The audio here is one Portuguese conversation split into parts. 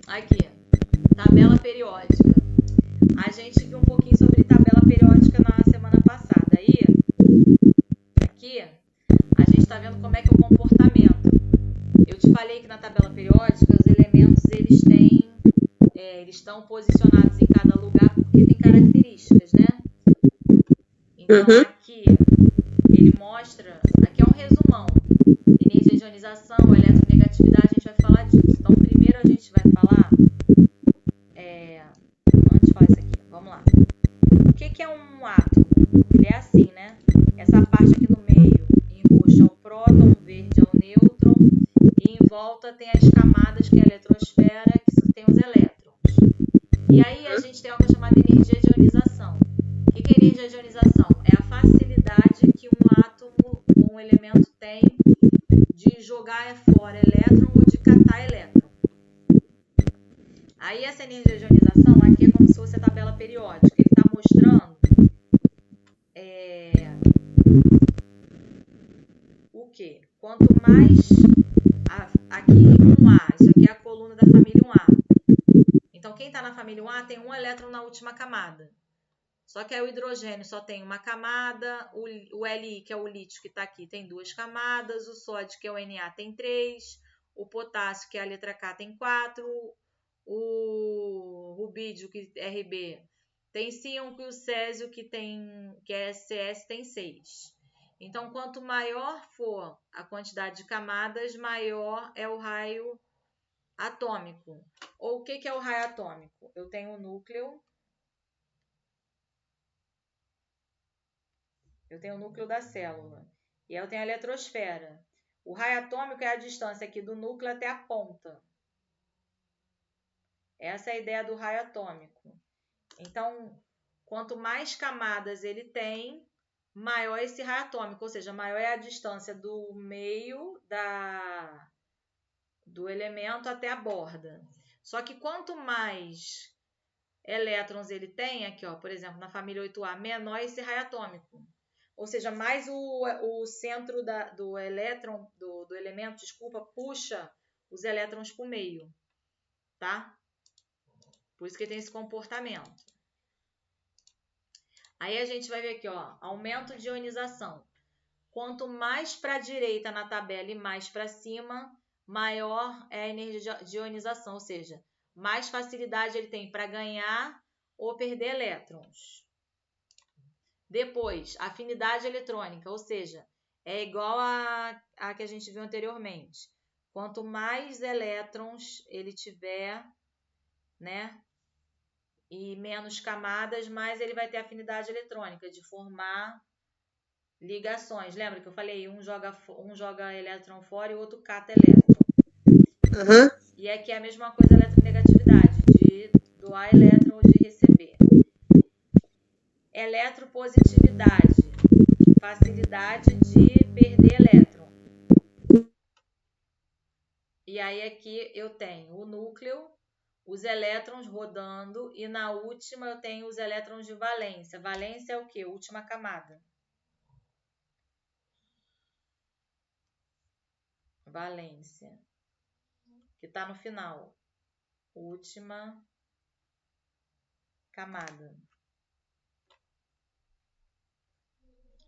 Aqui, tabela periódica. A gente viu um pouquinho sobre tabela periódica na semana passada. Aí, aqui, a gente está vendo como é que é o comportamento. Eu te falei que na tabela periódica os elementos eles estão posicionados em cada lugar porque tem características, né? Então, aqui ele mostra, aqui é um resumão. Energia de ionização, eletronegatividade, a gente vai falar disso. Então, primeiro a gente vai falar, antes de falar isso aqui, vamos lá. O que é um átomo? Ele é assim, né? Essa parte aqui no meio, em roxo é o próton, verde é o nêutron, e em volta tem as camadas, que é a eletrosfera, que tem os elétrons. E aí a gente tem algo chamado energia de ionização. O que é energia de ionização? É a facilidade que um átomo, um elemento tem de jogar fora elétron ou de catar elétron. Aí essa energia de ionização aqui é como se fosse a tabela periódica. Ele está mostrando o quê? Quanto mais aqui 1A, isso aqui é a coluna da família 1A. Então quem está na família 1A tem um elétron na última camada. Só que aí o hidrogênio só tem uma camada, o Li, que é o lítio que está aqui, tem 2 camadas, o sódio, que é o Na, tem 3, o potássio, que é a letra K, tem 4, o rubídio, que é Rb, tem 5, e o césio, que é Cs, tem 6. Então, quanto maior for a quantidade de camadas, maior é o raio atômico. Ou o que é o raio atômico? Eu tenho o núcleo. Eu tenho o núcleo da célula. E eu tenho a eletrosfera. O raio atômico é a distância aqui do núcleo até a ponta. Essa é a ideia do raio atômico. Então, quanto mais camadas ele tem, maior é esse raio atômico. Ou seja, maior é a distância do meio do elemento até a borda. Só que quanto mais elétrons ele tem, aqui, ó, por exemplo, na família 8A, menor é esse raio atômico. Ou seja, mais o centro do elétron, do elemento, puxa os elétrons para o meio, tá? Por isso que tem esse comportamento. Aí a gente vai ver aqui, ó, aumento de ionização. Quanto mais para a direita na tabela e mais para cima, maior é a energia de ionização, ou seja, mais facilidade ele tem para ganhar ou perder elétrons. Depois, afinidade eletrônica, ou seja, é igual a que a gente viu anteriormente. Quanto mais elétrons ele tiver, né, e menos camadas, mais ele vai ter afinidade eletrônica de formar ligações. Lembra que eu falei? Um joga elétron fora e o outro cata elétron. E aqui é a mesma coisa, a eletronegatividade, de doar elétron ou de receber. Eletropositividade, facilidade de perder elétron. E aí aqui eu tenho o núcleo, os elétrons rodando, e na última eu tenho os elétrons de valência. Valência é o quê? Última camada. Valência, que está no final. Última camada.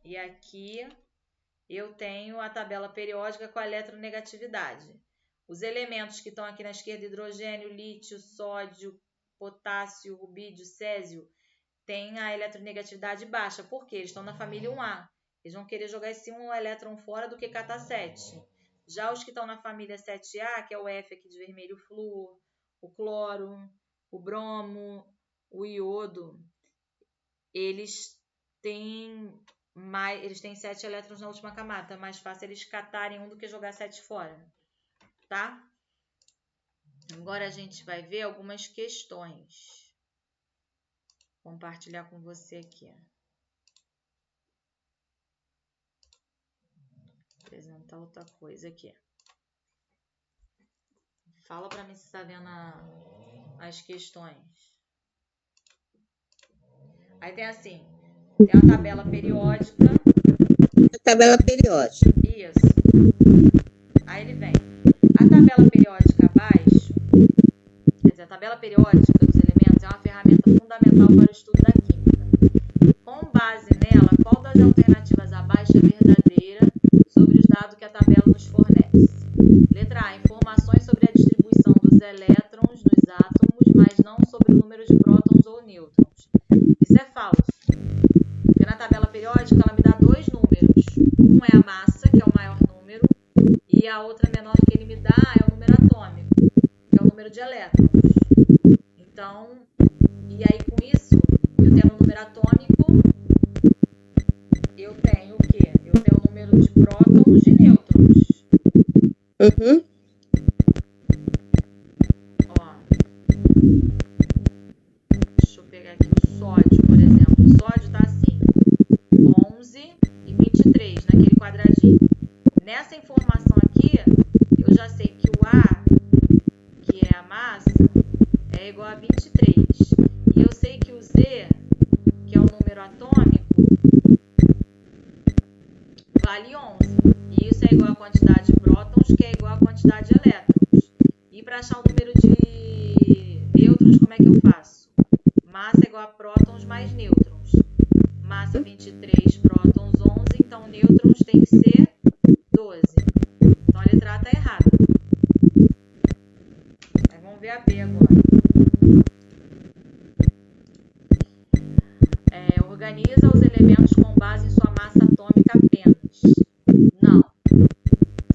E aqui eu tenho a tabela periódica com a eletronegatividade. Os elementos que estão aqui na esquerda, hidrogênio, lítio, sódio, potássio, rubídio, césio, têm a eletronegatividade baixa. Por quê? Eles estão na família 1A. Eles vão querer jogar esse um elétron fora do que catar 7. Já os que estão na família 7A, que é o F aqui de vermelho, o flúor, o cloro, o bromo, o iodo, eles têm 7 elétrons na última camada. Então é mais fácil eles catarem um do que jogar 7 fora. Tá? Agora a gente vai ver algumas questões. Vou compartilhar com você aqui. Vou apresentar outra coisa aqui. Fala para mim se está vendo as questões. Aí tem assim, tem uma tabela periódica. Tabela periódica. Isso. Aí ele vem. A tabela periódica abaixo, quer dizer, a tabela periódica dos elementos é uma ferramenta fundamental para o estudo da química. Com base nela, qual das alternativas abaixo é verdadeira sobre os dados que a tabela nos fornece? Letra A, informações sobre a distribuição dos elétrons nos átomos, mas não sobre o número de prótons ou nêutrons. Isso é falso, porque na tabela periódica ela me dá dois números. Um é a massa, que é o maior número, e a outra menor que ele me dá é o número atômico, que é o número de elétrons. Então, e aí com isso, eu tenho um número atômico, eu tenho o quê? Eu tenho o número de prótons e de nêutrons. Ó, deixa eu pegar aqui o sódio, por exemplo. O sódio está assim, 11 e 23, naquele quadradinho. Nessa informação aqui, eu já sei que o A, que é a massa, é igual a 23. E eu sei que o Z, que é o número atômico, vale 11. E isso é igual a quantidade de prótons, que é igual a quantidade de elétrons. E para achar o número de nêutrons, como é que eu faço? Massa é igual a prótons mais nêutrons. Massa 23, prótons 11, então nêutrons tem que ser 12. Então a letra A está errada. Aí vamos ver a B agora. Organiza os elementos com base em sua massa atômica apenas. Não.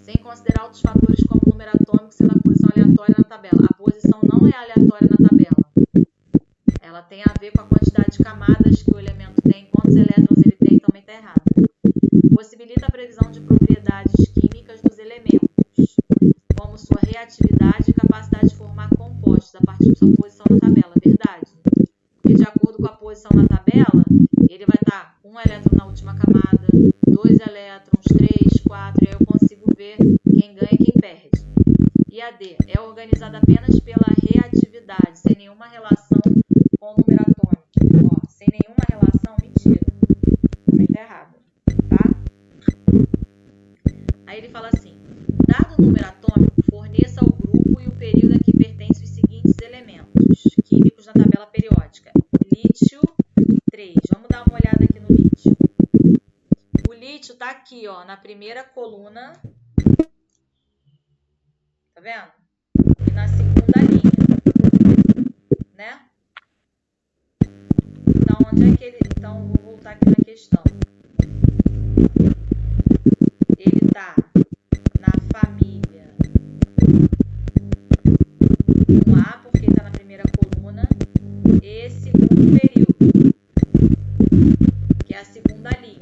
Sem considerar outros fatores como o número atômico sendo a posição aleatória na tabela. A posição não é aleatória na tabela. Ela tem a ver com a quantidade de camadas que o elemento tem, quantos elétrons ele tem, também está errado. Possibilita a previsão de propriedades químicas dos elementos, como sua reatividade e capacidade de formar compostos a partir de sua posição na tabela. Verdade. Porque de acordo com a posição na tabela, ele vai estar um elétron na última camada, 2 elétrons, 3, 4, e aí eu consigo ver quem ganha e quem perde. E a D é organizada apenas pela reatividade, sem nenhuma relação com o número atômico. Ó, sem nenhuma relação, mentira. Também está errado, tá? Aí ele fala assim, dado o número atômico, forneça ao grupo e o período a que pertencem os seguintes elementos químicos na tabela periódica. Lítio, 3. Vamos dar uma olhada aqui no lítio. O lítio está aqui, ó, na primeira coluna. Tá vendo? E na segunda linha. Né? Então, onde é que ele... Então, vou voltar aqui na questão. Ele está na família 1A, porque ele está na primeira coluna. E segundo período, que é a segunda linha.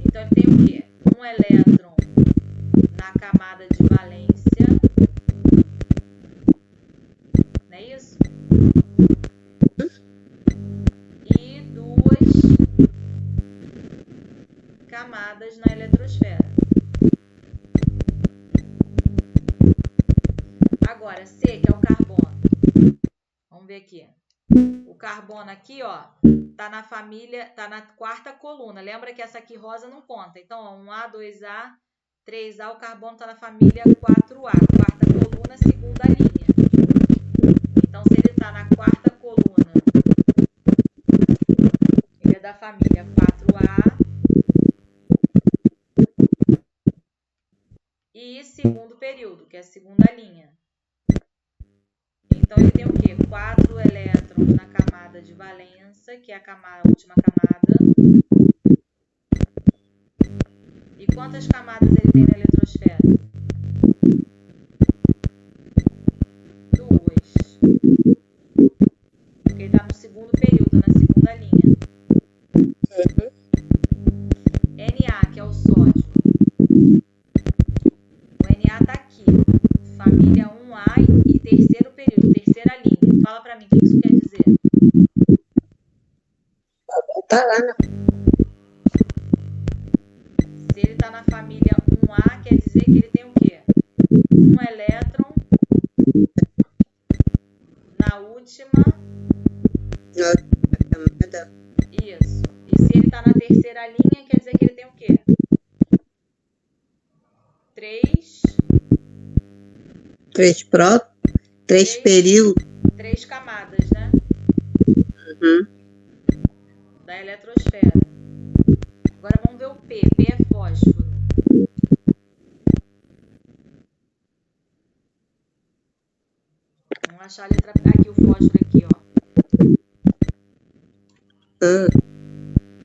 Então, ele tem o quê? Um elétron na camada de valência. Não é isso? E 2 camadas na eletrosfera. Agora, C, que é o carbono. Vamos ver aqui. O carbono aqui, ó, tá na família, tá na quarta coluna. Lembra que essa aqui rosa não conta. Então, ó, 1A, 2A, 3A, o carbono tá na família 4A. Quarta coluna, segunda linha. Então, se ele tá na quarta coluna, ele é da família 4A. E segundo período, que é a segunda linha. Então, ele tem o quê? 4 elétrons na camada de valência, que é a última camada. E quantas camadas ele tem na eletrosfera? 2. Porque ele está no segundo período, na segunda linha. Na, que é o sódio. O Na está aqui. Família 1A e terceiro período, terceira linha. Fala para mim o que isso quer dizer. Tá lá, né? Se ele está na família 1A, quer dizer que ele tem o quê? Um elétron na última camada. Isso. E se ele está na terceira linha, quer dizer que ele tem o quê? 3 3 prótons, 3 períodos. 3 camadas, né? Uhum. Da eletrosfera. Agora vamos ver o P. P é fósforo. Vamos achar a letra aqui, o fósforo aqui, ó.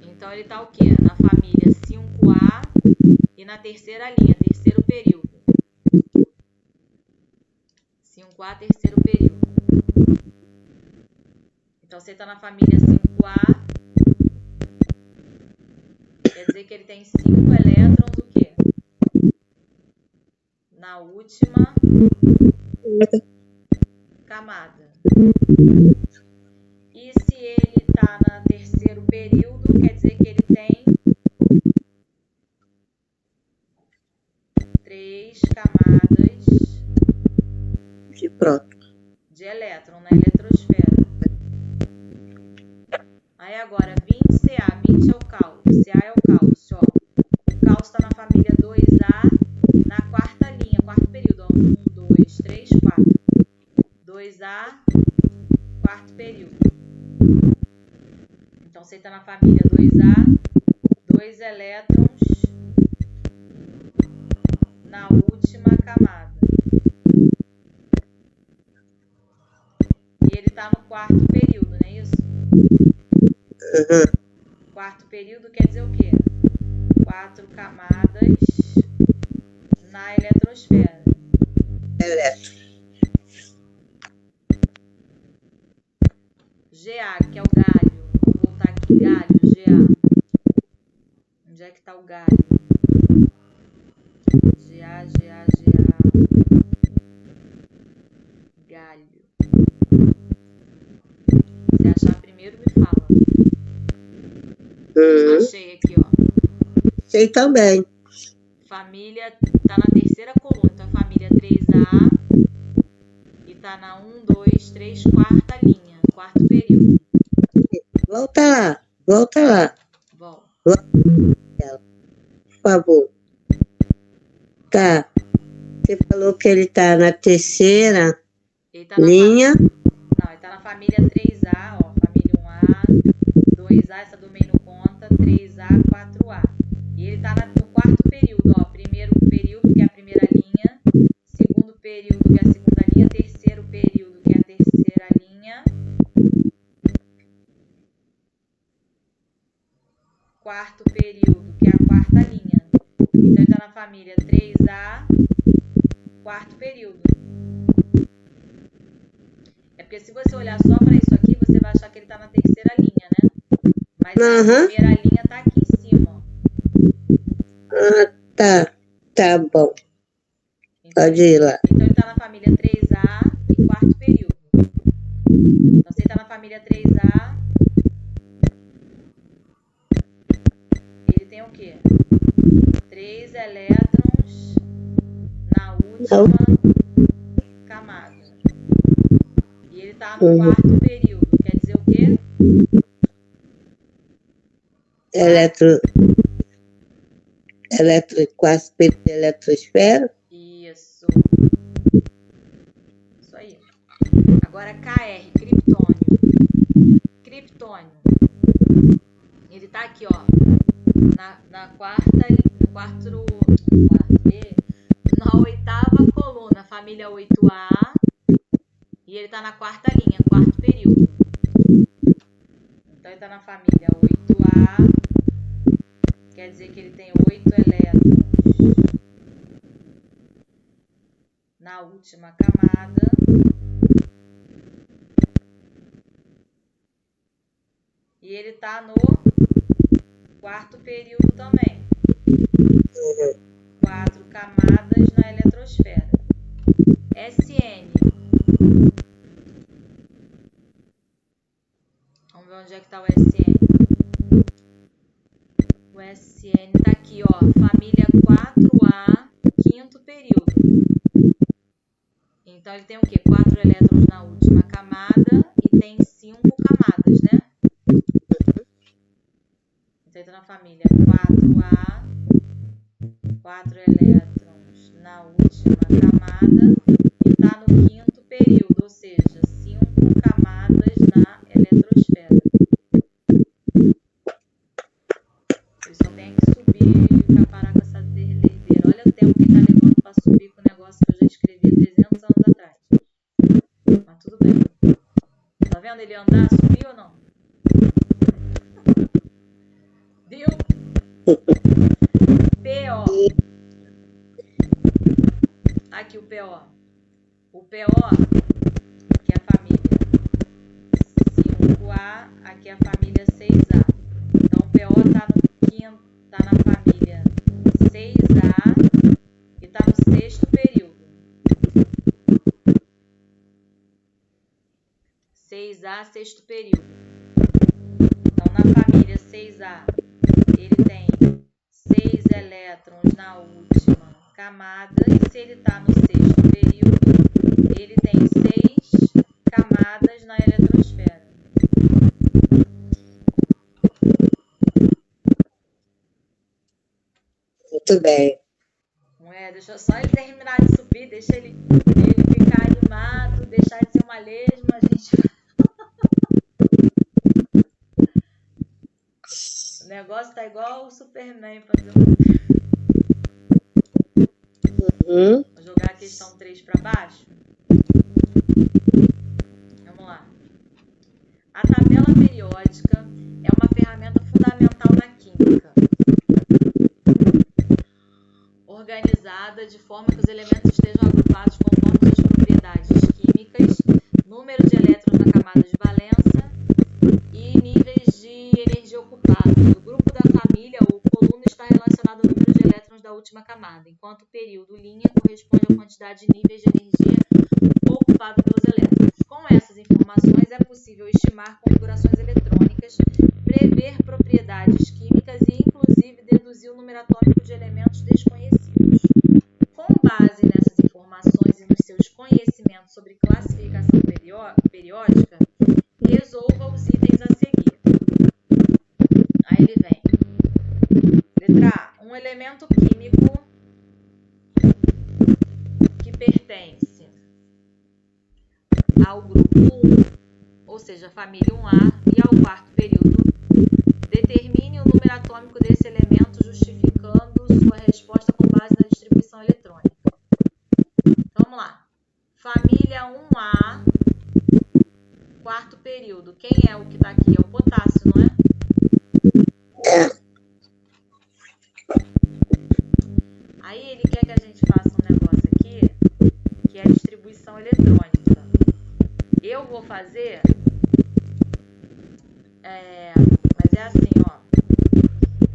Então ele tá o quê? Na família 5A e na terceira linha, terceiro período. 5A, terceiro período. Então você tá na família 5A, quer dizer que ele tem 5 elétrons, o quê? Na última camada. E se ele está no terceiro período, quer dizer que ele tem 3 camadas De próton. de elétron na eletrosfera. Aí agora, 20Ca, 20 é o cálcio, Ca é o cálcio, ó. O cálcio está na família 2A, na quarta linha, quarto período, ó. 1, 2, 3, 4. 2A, quarto período. Então, você está na família 2A, 2 elétrons na última camada. E ele está no quarto período, não é isso? Quarto período quer dizer o quê? 4 camadas na eletrosfera. Ga, que é o galho. Vou voltar aqui, galho, Ga. Onde é que está o galho? Ga. Galho. Se achar primeiro, me fala. Achei aqui, ó. Sei também. Família, tá na terceira coluna, então família 3A e tá na 1, 2, 3, quarta linha, quarto período. Volta lá. Volta. Por favor. Tá. Você falou que ele tá na terceira linha. Não, ele tá na família 3A, ó. Família 1A, 2A, essa do meio não conta, 3A, 4A. E ele tá no quarto período, ó. Primeiro período, que é a primeira linha. Segundo período, que é a segunda linha. Terceiro período, que é a terceira linha. Quarto período, que é a quarta linha. Então, ele tá na família 3A, quarto período. É porque se você olhar só para isso aqui, você vai achar que ele tá na terceira linha, né? Mas a primeira linha tá aqui em cima, ó. Tá. Tá bom. Então, Pode ir lá. Então, ele tá na família 3A e quarto período. Então, se ele tá na família 3A, ele tem o quê? 3 elétrons na última camada. E ele tá no quarto período. Quer dizer o quê? Quarto período de eletrosfera. Isso. Isso aí. Agora KR, criptônio. Criptônio. Ele tá aqui, ó. Na oitava coluna, família 8A. E ele tá na quarta linha, quarto período. Então ele tá na família 8A. Quer dizer que ele tem 8 elétrons na última camada. E ele tá no quarto período também. 4 camadas na eletrosfera. SN. Vamos ver onde é que tá o SN. O SN tá aqui, ó. Família 4A, quinto período. Então, ele tem o quê? 4 elétrons na última camada e tem 5 camadas, né? Então, ele tá na família 4A, 4 elétrons na última camada e tá quando ele andar, subir ou não? Viu? PO. Aqui o PO. O PO, aqui é a família 5A, aqui é a família 6A. Então o PO está no quinto, tá na família 6A e está no sexto período. 6A, sexto período. Então na família 6A ele tem 6 elétrons na última camada, e se ele está no sexto período, ele tem 6 camadas na eletrosfera. Muito bem. Deixa só ele terminar de subir, deixa ele ficar animado, deixar de ser uma lesma, a gente... O negócio tá igual o Superman fazendo... Vou jogar a questão 3 para baixo. Vamos lá. A tabela periódica é uma ferramenta fundamental na química, organizada de forma que os elementos estejam agrupados conforme suas propriedades químicas, número de elétrons na camada de valência e níveis de energia ocupados. O grupo da família ou coluna está relacionado ao número de elétrons da última camada, enquanto o período linha corresponde à quantidade de níveis de energia ocupada pelos elétrons. Com essas informações é possível estimar configurações eletrônicas, prever propriedades químicas e, inclusive, deduzir o número atômico de elementos desconhecidos. Com base nessas informações e nos seus conhecimentos sobre classificação periódica, resolva os itens a seguir. Aí ele vem. Letra A. Um elemento químico que pertence ao grupo 1, ou seja, a família 1A, e ao quarto período. Determine o número atômico desse elemento, justificando sua resposta com base na distribuição eletrônica. Então, vamos lá. Família 1A, quarto período. Quem é o que está aqui? É o potássio, não é? Aí ele quer que a gente faça um negócio aqui, que é a distribuição eletrônica. Eu vou fazer... mas é assim, ó.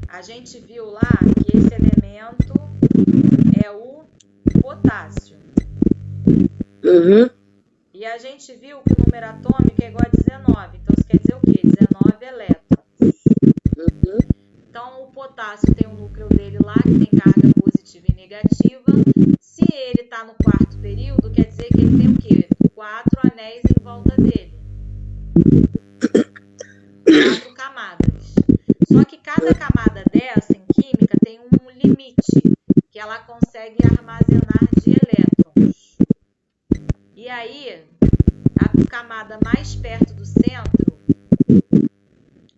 A gente viu lá que esse elemento é o potássio. E a gente viu que o número atômico é igual a 19. Então, isso quer dizer o quê? 19 elétrons. Então, o potássio tem o núcleo dele lá, que tem carga positiva e negativa. Se ele está no quarto período, quer dizer que ele tem o quê? 4 anéis em volta dele. 4 camadas. Só que cada camada dessa, em química, tem um limite que ela consegue armazenar de elétrons. E aí, a camada mais perto do centro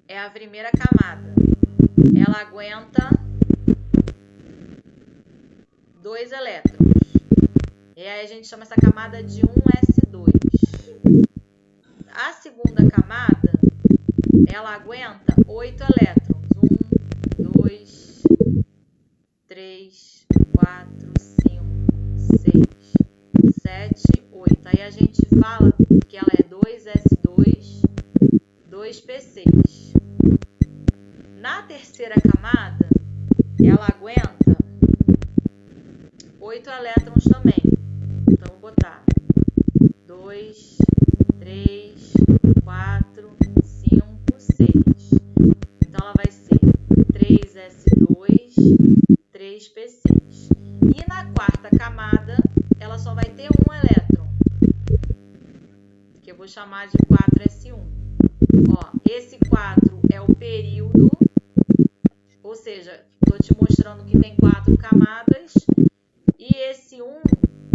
é a primeira camada. Ela aguenta 2 elétrons. E aí a gente chama essa camada de 1s2. A segunda camada, ela aguenta 8 elétrons. 1, 2, 3, 4, 5, 6, 7, 8. Aí a gente fala que ela é 2s2, 2p6. Na terceira camada, ela aguenta 8 elétrons também. Então, vou botar 2, 3, 4, 5, 6. Então, ela vai ser 3s2, 3p6. E na quarta camada, ela só vai ter um elétron, que eu vou chamar de 4s1. Ó, esse 4 é o período, ou seja, estou te mostrando que tem 4 camadas, e esse 1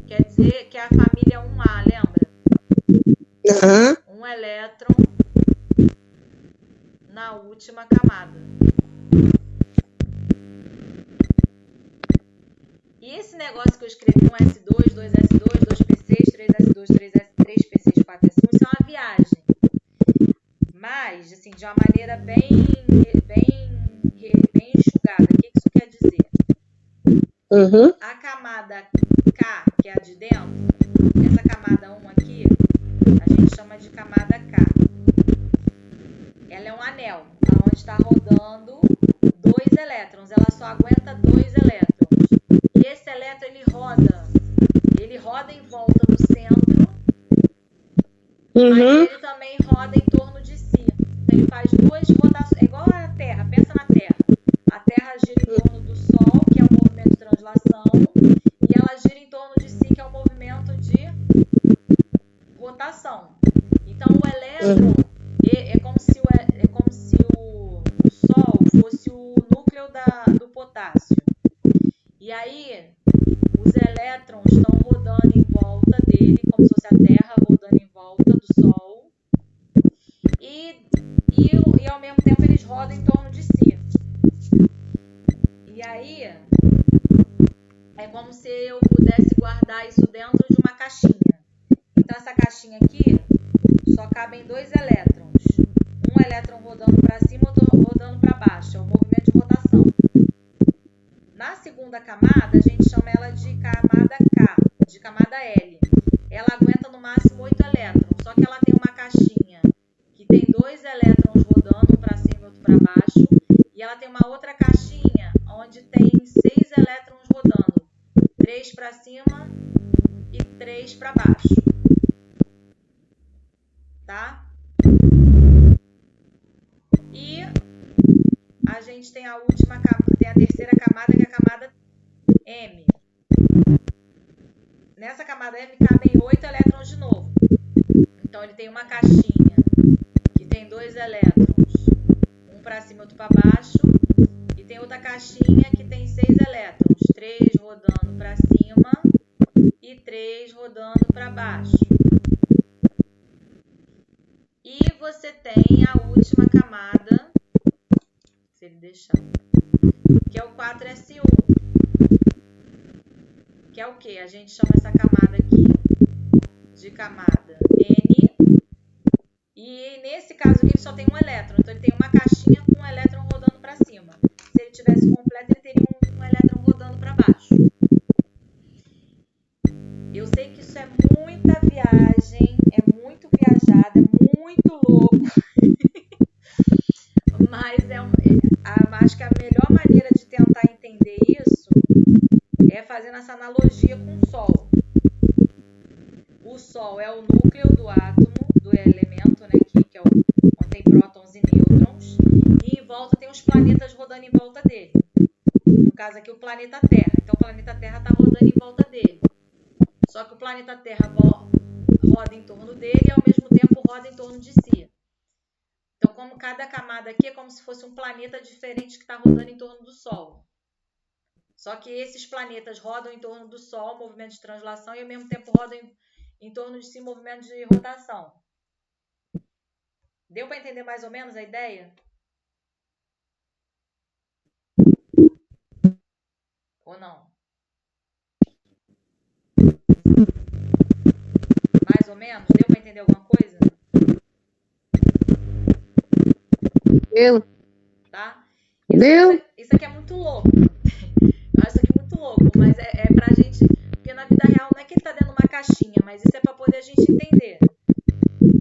quer dizer que é a família 1A, lembra? Um elétron na última camada. E esse negócio que eu escrevi, 1s2, 2s2, 2p6, 3s2, 3p6, 4s1, isso é uma viagem. mais, assim, de uma maneira bem enxugada. O que isso quer dizer? A camada K, que é a de dentro, essa camada 1 aqui, a gente chama de camada K. Ela é um anel, onde está rodando 2 elétrons. Ela só aguenta 2 elétrons. E esse elétron, ele roda em volta do centro, mas ele também roda em torno de si. Então, ele faz 2 rotações. É igual a Terra, pensa na Terra. A Terra gira em torno do Sol, que é o movimento de translação, e ela gira em torno de si, que é o movimento de rotação. Então, o elétron é como se o Sol fosse o núcleo do potássio. E aí, os elétrons estão rodando em volta dele, como se fosse a Terra rodando em volta do Sol. E ao mesmo tempo, eles rodam em torno de si. E aí, é como se eu pudesse guardar isso dentro de uma caixinha. Então, essa caixinha aqui só cabem 2 elétrons. Um elétron rodando para cima, outro rodando para baixo. É o movimento de rotação. Na segunda camada, a gente chama ela de camada K, de camada L. Ela aguenta no máximo 8 elétrons, só que ela tem uma caixinha que tem 2 elétrons rodando, um para cima e outro para baixo. E ela tem uma outra caixinha onde tem 6 elétrons rodando, 3 para cima e 3 para baixo. Tá? E a gente tem a última camada, tem a terceira camada, que é a camada M. Nessa camada M cabem 8 elétrons de novo. Então, ele tem uma caixinha que tem 2 elétrons, um para cima e outro para baixo. E tem outra caixinha que tem 6 elétrons, 3 rodando para cima e 3 rodando para baixo. E você tem a última camada, se ele deixar, que é o 4s1. Que é o que? A gente chama essa camada aqui de camada N. E nesse caso aqui ele só tem um elétron. Então ele tem uma caixinha com um elétron rodando para cima. Se ele tivesse completo, ele teria um elétron rodando para baixo. Eu sei que isso é muita viagem, é muito viajada, é muito louco. Mas acho que a melhor maneira de tentar entender isso é fazendo essa analogia com o Sol. O Sol é o núcleo do átomo, do elemento, né, que é onde tem prótons e nêutrons, e em volta tem os planetas rodando em volta dele. No caso aqui, o planeta Terra. Então, o planeta Terra está rodando em volta dele. Só que o planeta Terra roda em torno dele e, ao mesmo tempo, roda em torno de si. Então, como cada camada aqui é como se fosse um planeta diferente que está rodando em torno do Sol. Só que esses planetas rodam em torno do Sol, movimento de translação, e ao mesmo tempo rodam em torno de si, movimento de rotação. Deu para entender mais ou menos a ideia? Ou não? Mais ou menos? Deu para entender alguma coisa? Deu. Tá? Deu. Isso aqui é muito louco. Eu acho isso aqui muito louco, mas é pra gente... Porque na vida real não é que ele tá dentro de uma caixinha, mas isso é pra poder a gente entender.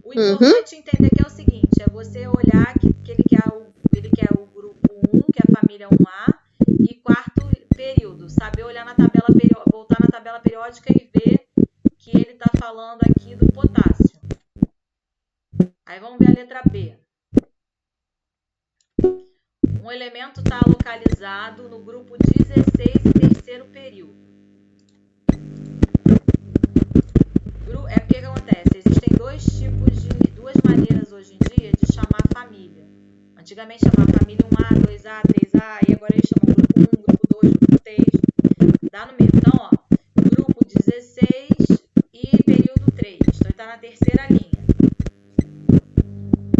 O importante entender que é o seguinte, é você olhar que ele quer o grupo 1, que é a família 1A, e quarto período. Saber olhar na tabela periódica, voltar na tabela periódica e ver que ele tá falando aqui do potássio. Aí vamos ver a letra B. Um elemento está localizado no grupo 16 e terceiro período. É porque que acontece? Existem duas maneiras hoje em dia de chamar família. Antigamente chamava família 1A, 2A, 3A, e agora eles chamam grupo 1, grupo 2, grupo 3. Dá no mesmo. Então, ó, grupo 16 e período 3. Então, ele está na terceira linha.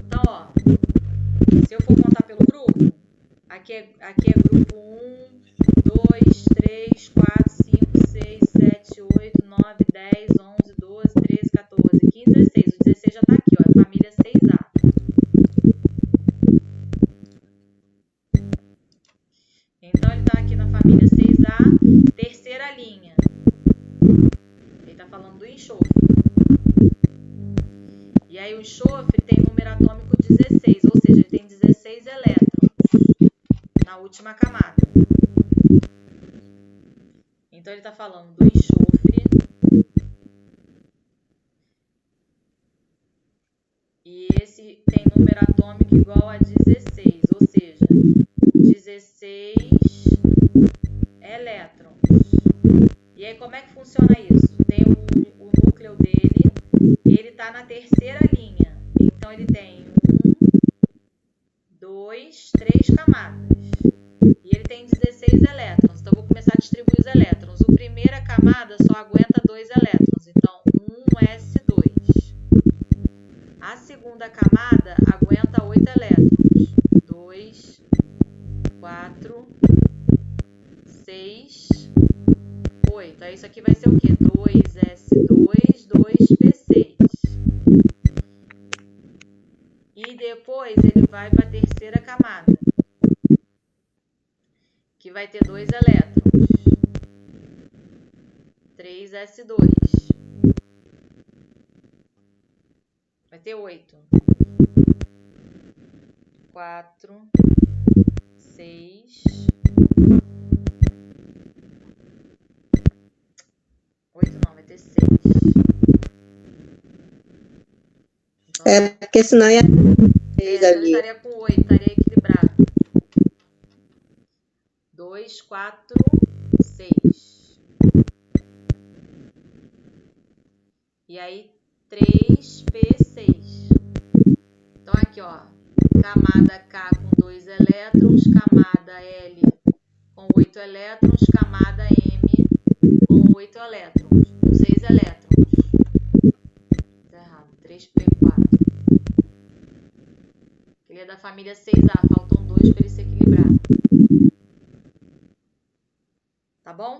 Então, ó, se eu for contar pelo grupo, aqui é grupo 1, 2, 3, 4, 5, 6, 7, 8, 9, 10, 11, 12, 13, 14, 15, 16. O 16 já está aqui, ó, é família 6A. da terceira linha. Ele está falando do enxofre. E aí o enxofre tem número atômico 16, ou seja, ele tem 16 elétrons na última camada. Então ele está falando do enxofre. E esse tem número atômico igual a 16, ou seja, 16 elétrons. E aí como é que funciona isso? Tem o núcleo dele, ele está na terceira linha. Então ele tem 1, 2, 3 camadas. E ele tem 16 elétrons. Então eu vou começar a distribuir os elétrons. A primeira camada só aguenta 2 elétrons. Então 1s2. A segunda camada aguenta 8 elétrons. 2, 4, 6, 8. Aí isso aqui vai ser o quê? 2s2, 2p6. E depois ele vai para a terceira camada, que vai ter 2 elétrons. 3s2. Vai ter 8. 4, 6. 8 não, vai ter 6. Então, É, porque senão ia senão estaria com 8, estaria equilibrado. 2, 4, 6. E aí 3p6. Então aqui, ó, camada K com 2 elétrons, camada L com 8 elétrons, camada M com 8 elétrons, com 6 elétrons. Tá errado, 3p4. Ele é da família 6A, faltam 2 para ele se equilibrar. Tá bom?